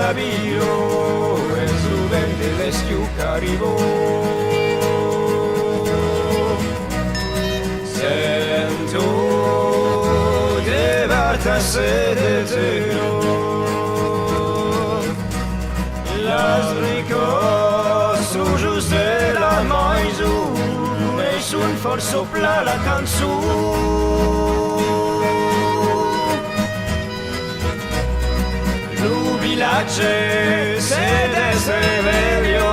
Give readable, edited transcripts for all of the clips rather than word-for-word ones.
Sabiro, el Rubén del Esquiucaribo. Sento llevarse de cero, las ricos sujos de la maïsou, et son fort soplar la cançó. Villaggio sede sveglio.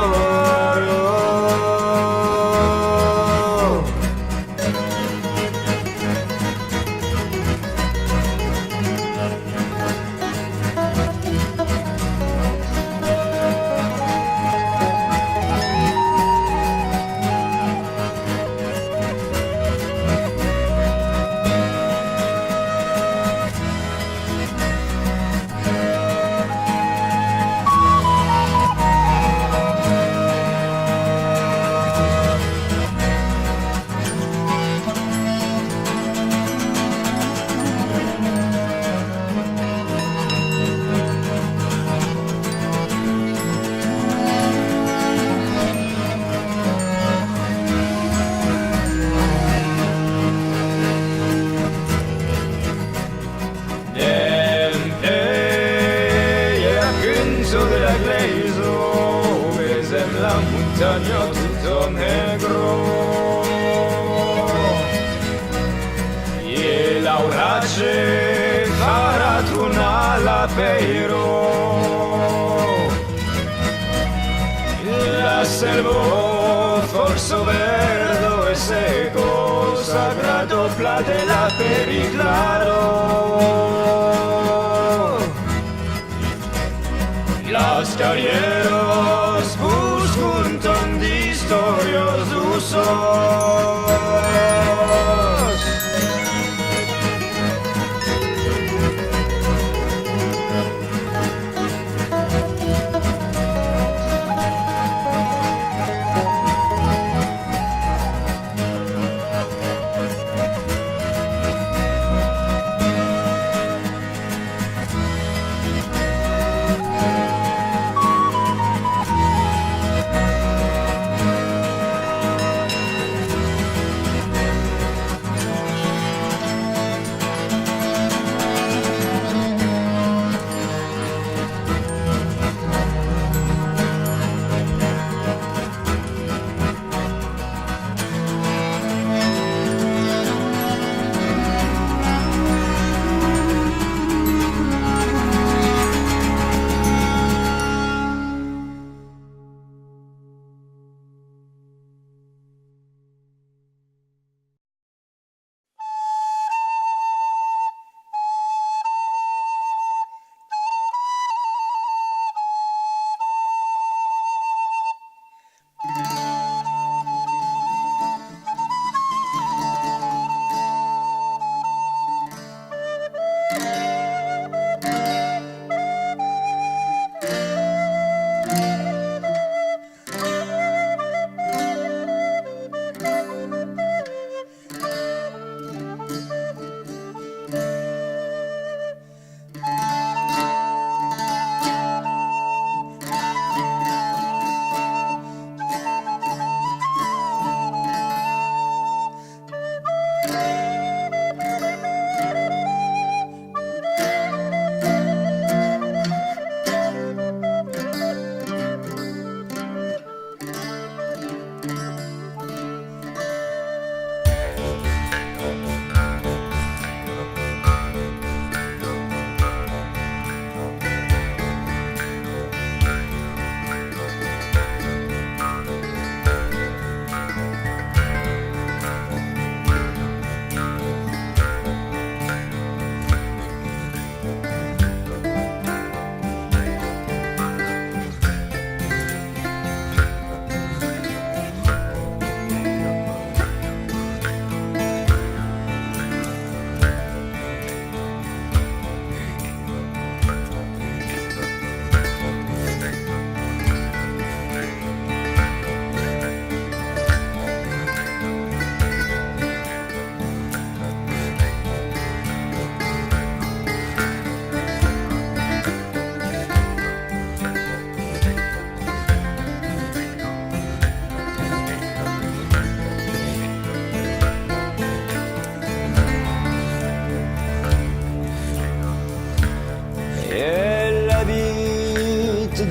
De la Gleiso, ves en la montagna tutto negro, e l'aurace farà la peiro, la selvo forse verdo e seco, sagrado plate la periclaro. Los carrieros buscan de historias usos.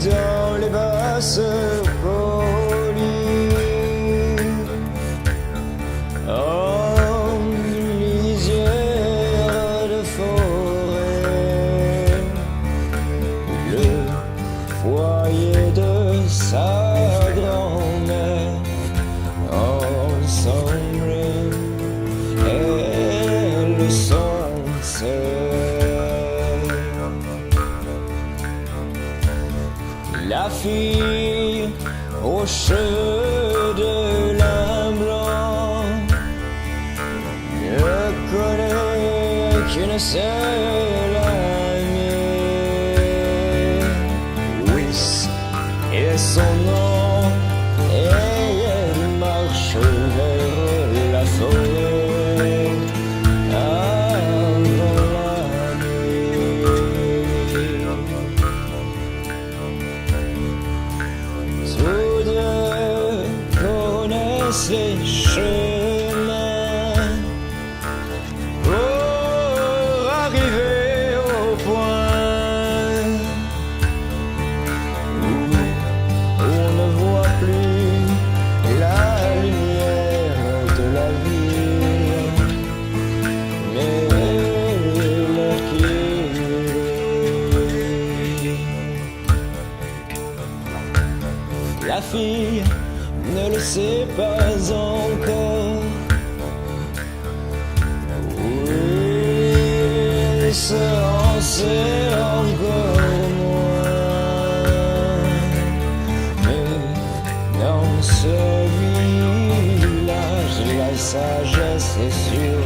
dans les basses collines, en lisière de forêt, le foyer de sa grand-mère ensemble et le sunset. La fille aux cheveux de lin blanc ne connaît qu'une seule amie, Wyss est son nom, et elle marche vers la forêt avant la nuit. Tous deux connaissent les chemins pour arriver au point où on ne voit plus la lumière de la ville, mais l'air qui brûle. La fille ne le sait pas encore. Oui, ça en sait encore moins. Mais dans ce village, la sagesse est sur